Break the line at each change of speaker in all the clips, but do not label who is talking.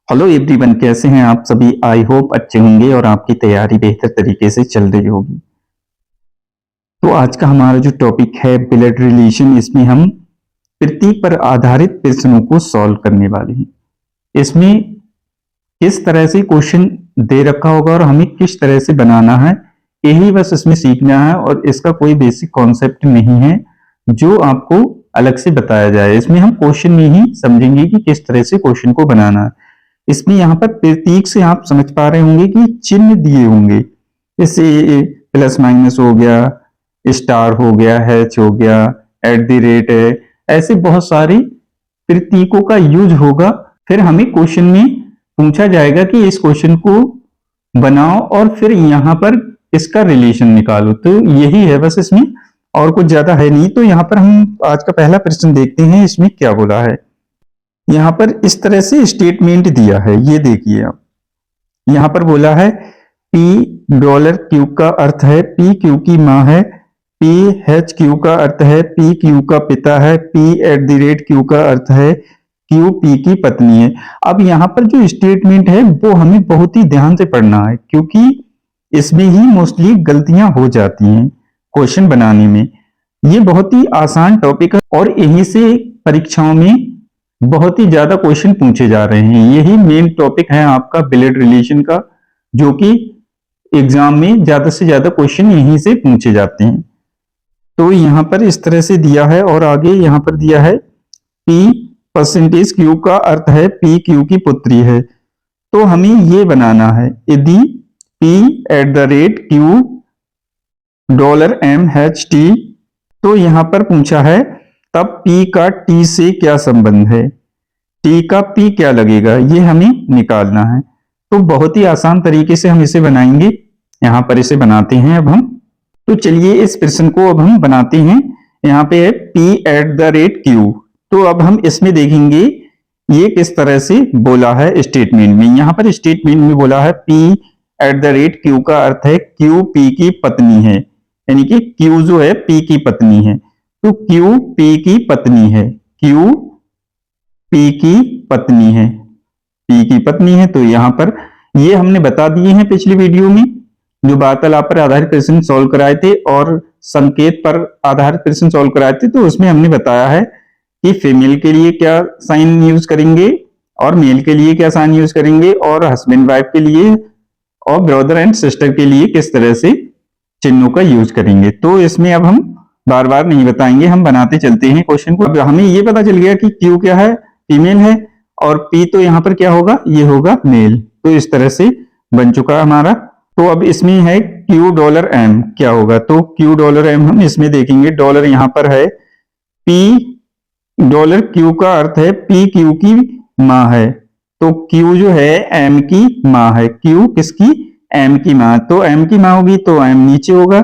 Hello everyone, कैसे हैं आप सभी। आई होप अच्छे होंगे और आपकी तैयारी बेहतर तरीके से चल रही होगी। तो आज का हमारा जो टॉपिक है ब्लड रिलेशन, इसमें हम प्रतीक पर आधारित प्रश्नों को सॉल्व करने वाले हैं। इसमें किस तरह से क्वेश्चन दे रखा होगा और हमें किस तरह से बनाना है, यही बस इसमें सीखना है। और इसका कोई बेसिक कॉन्सेप्ट नहीं है जो आपको अलग से बताया जाए। इसमें हम क्वेश्चन में ही समझेंगे कि किस तरह से क्वेश्चन को बनाना है। इसमें यहाँ पर प्रतीक से आप समझ पा रहे होंगे कि चिन्ह दिए होंगे, जैसे प्लस माइनस हो गया, स्टार हो गया, हैच हो गया, एट द रेट है। ऐसे बहुत सारी प्रतीकों का यूज होगा। फिर हमें क्वेश्चन में पूछा जाएगा कि इस क्वेश्चन को बनाओ और फिर यहाँ पर इसका रिलेशन निकालो। तो यही है बस, इसमें और कुछ ज्यादा है नहीं। तो यहाँ पर हम आज का पहला प्रश्न देखते हैं, इसमें क्या बोला है। यहाँ पर इस तरह से स्टेटमेंट दिया है, ये देखिए आप। यहाँ पर बोला है पी डॉलर क्यू का अर्थ है पी क्यू की माँ है, पी एच क्यू का अर्थ है पी क्यू का पिता है, P at the rate Q का अर्थ है क्यू पी की पत्नी है। अब यहाँ पर जो स्टेटमेंट है वो हमें बहुत ही ध्यान से पढ़ना है, क्योंकि इसमें ही मोस्टली गलतियां हो जाती हैं क्वेश्चन बनाने में। ये बहुत ही आसान टॉपिक है और यहीं से परीक्षाओं में बहुत ही ज्यादा क्वेश्चन पूछे जा रहे हैं। यही मेन टॉपिक है आपका ब्लड रिलेशन का, जो कि एग्जाम में ज्यादा से ज्यादा क्वेश्चन यहीं से पूछे जाते हैं। तो यहाँ पर इस तरह से दिया है और आगे यहाँ पर दिया है P परसेंटेज Q का अर्थ है P Q की पुत्री है। तो हमें ये बनाना है, यदि P eight the rate Q dollar M H T, तो यहाँ पर पूछा है तब P का T से क्या संबंध है, T का P क्या लगेगा, ये हमें निकालना है। तो बहुत ही आसान तरीके से हम इसे बनाएंगे। यहाँ पर इसे बनाते हैं अब हम। तो चलिए इस प्रश्न को अब हम बनाते हैं। यहाँ पे है P eight the rate Q। तो अब हम इसमें देखेंगे ये किस तरह से बोला है स्टेटमेंट में। यहाँ पर स्टेटमेंट में बोला है P eight the rate Q का अर्थ है Q P की पत्नी है, यानी कि Q जो है P की पत्नी है। तो Q P की पत्नी है, Q P की पत्नी है, P की पत्नी है। तो यहाँ पर ये हमने बता दिए हैं पिछली वीडियो में, जो वार्तालाप पर आधारित प्रश्न सॉल्व कराए थे और संकेत पर आधारित प्रश्न सॉल्व कराए थे। तो उसमें हमने बताया है कि फीमेल के लिए क्या साइन यूज करेंगे और मेल के लिए क्या साइन यूज करेंगे, और हस्बैंड वाइफ के लिए और ब्रदर एंड सिस्टर के लिए किस तरह से चिन्हों का यूज करेंगे। तो इसमें अब हम बार बार नहीं बताएंगे, हम बनाते चलते हैं क्वेश्चन को। अब हमें ये पता चल गया कि Q क्या है, फीमेल है, और P तो यहाँ पर क्या होगा, ये होगा मेल। तो इस तरह से बन चुका हमारा। तो अब इसमें है Q डॉलर M क्या होगा। तो Q डॉलर M हम इसमें देखेंगे। डॉलर यहाँ पर है, P डॉलर Q का अर्थ है P Q की माँ है। तो Q जो है M की माँ है, Q किसकी, M की माँ। तो M की माँ होगी तो M नीचे होगा।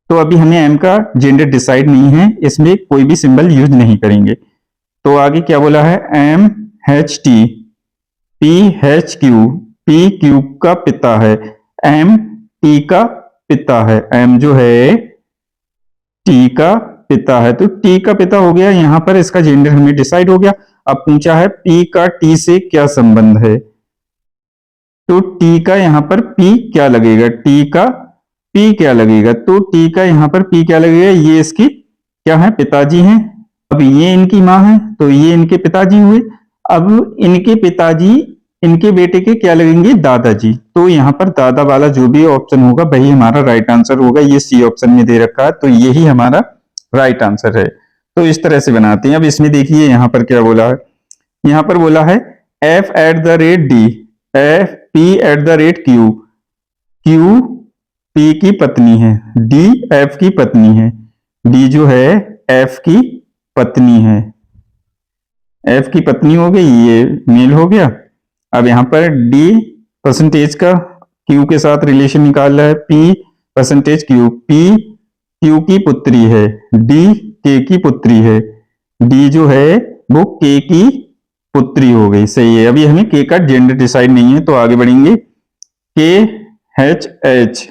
तो अभी हमें M का जेंडर डिसाइड नहीं है, इसमें कोई भी सिंबल यूज नहीं करेंगे। तो आगे क्या बोला है, M H T P H Q, P Q का पिता है, M T का पिता है, M जो है T का पिता है। तो T का पिता हो गया, यहां पर इसका जेंडर हमें डिसाइड हो गया। अब पूछा है P का T से क्या संबंध है। तो T का यहां पर P क्या लगेगा, T का P क्या लगेगा। तो T का यहां पर P क्या लगेगा, ये इसकी क्या है, पिताजी हैं। अब ये इनकी माँ है तो ये इनके पिताजी हुए। अब इनके पिताजी इनके बेटे के क्या लगेंगे, दादाजी। तो यहाँ पर दादा वाला जो भी ऑप्शन होगा वही हमारा राइट आंसर होगा। ये सी ऑप्शन में दे रखा है तो यही हमारा राइट आंसर है। तो इस तरह से बनाते हैं। अब इसमें देखिए यहाँ पर क्या बोला है, यहाँ पर बोला है F eight the rate D, F P eight the rate Q, Q P की पत्नी है, D F की पत्नी है, D जो है F की पत्नी है, F की पत्नी हो गई, ये मेल हो गया। अब यहाँ पर D परसेंटेज का Q के साथ रिलेशन निकाल रहा है, P percentage Q, P Q की पुत्री है, D K की पुत्री है, D जो है वो K की पुत्री हो गई। सही है। अभी हमें K का जेंडर डिसाइड नहीं है तो आगे बढ़ेंगे। K H H,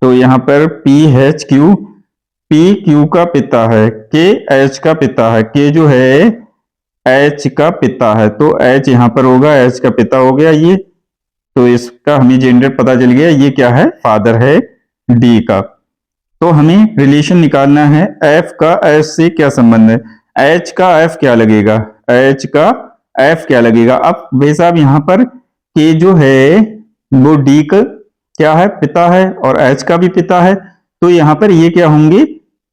तो यहाँ पर P H Q, P Q का पिता है, K H का पिता है, K जो है एच का पिता है, तो एच यहां पर होगा, एच का पिता हो गया ये, तो इसका हमें जेंडर पता चल गया, ये क्या है, फादर है डी का। तो हमें रिलेशन निकालना है, एफ का एच से क्या संबंध है, एच का एफ क्या लगेगा, एच का एफ क्या लगेगा। अब भाई साहब यहां पर के जो है वो डी का क्या है, पिता है, और एच का भी पिता है, तो यहां पर ये क्या होंगे,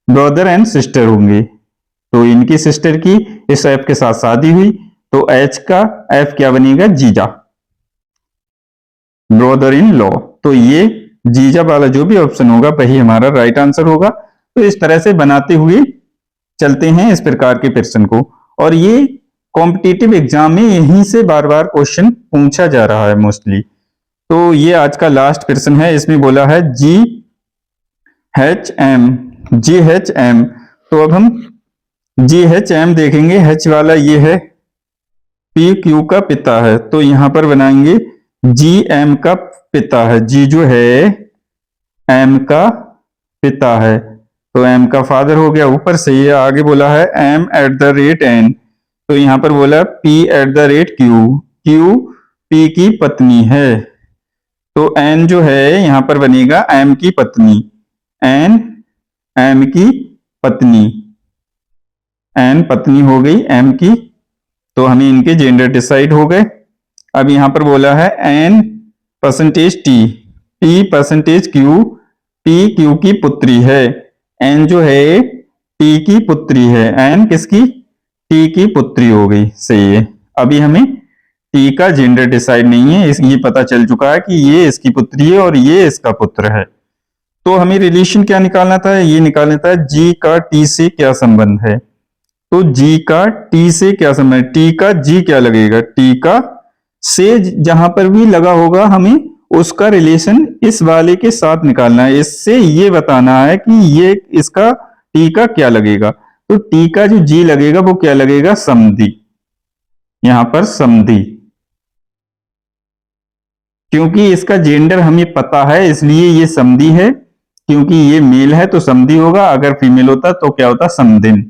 ब्रदर एंड सिस्टर होंगे। तो इनकी सिस्टर की इस एफ के साथ शादी हुई, तो एच का एफ क्या बनेगा, जीजा, ब्रदर इन लॉ। तो ये जीजा वाला जो भी ऑप्शन होगा वही हमारा राइट आंसर होगा। तो इस तरह से बनाते हुए चलते हैं इस प्रकार के प्रश्न को, और ये कॉम्पिटिटिव एग्जाम में यहीं से बार बार क्वेश्चन पूछा जा रहा है मोस्टली। तो ये आज का लास्ट प्रश्न है, इसमें बोला है जी एच एम। तो अब हम जी एच एम देखेंगे, एच वाला ये है, पी क्यू का पिता है, तो यहां पर बनाएंगे जी एम का पिता है, जी जो है एम का पिता है, तो एम का फादर हो गया। ऊपर से ये आगे बोला है M at the rate N, तो यहां पर बोला P at the rate Q, Q P की पत्नी है, तो एन जो है यहां पर बनेगा एम की पत्नी, एन एम की पत्नी, एन पत्नी हो गई एम की, तो हमें इनके जेंडर डिसाइड हो गए। अब यहां पर बोला है N percentage T, P percentage Q, P Q की पुत्री है, एन जो है टी की पुत्री है, एन किसकी, टी की पुत्री हो गई, सही है। अभी हमें टी का जेंडर डिसाइड नहीं है, ये पता चल चुका है कि ये इसकी पुत्री है और ये इसका पुत्र है। तो हमें रिलेशन क्या निकालना था, ये निकालना था जी का टी से क्या संबंध है। तो जी का टी से क्या संबंध है, टी का जी क्या लगेगा, टी का से जहां पर भी लगा होगा हमें उसका रिलेशन इस वाले के साथ निकालना है, इससे ये बताना है कि ये इसका टी का क्या लगेगा। तो टी का जो जी लगेगा वो क्या लगेगा, समधी, यहां पर समधी, क्योंकि इसका जेंडर हमें पता है इसलिए ये समधी है, क्योंकि ये मेल है तो समधी होगा, अगर फीमेल होता तो क्या होता, समधिन।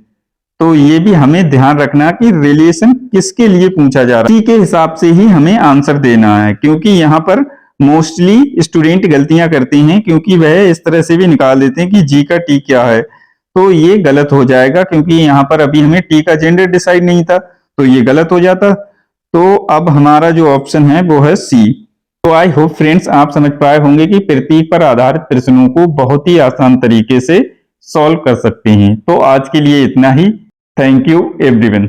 तो ये भी हमें ध्यान रखना कि रिलेशन किसके लिए पूछा जा रहा है, इसी के हिसाब से ही हमें आंसर देना है, क्योंकि यहाँ पर मोस्टली स्टूडेंट गलतियां करते हैं, क्योंकि वह इस तरह से भी निकाल देते हैं कि जी का टी क्या है, तो ये गलत हो जाएगा, क्योंकि यहाँ पर अभी हमें टी का जेंडर डिसाइड नहीं था, तो ये गलत हो जाता। तो अब हमारा जो ऑप्शन है वो है सी। तो आई होप फ्रेंड्स आप समझ पाए होंगे कि प्रतीक पर आधारित प्रश्नों को बहुत ही आसान तरीके से सॉल्व कर सकते हैं। तो आज के लिए इतना ही। Thank you everyone.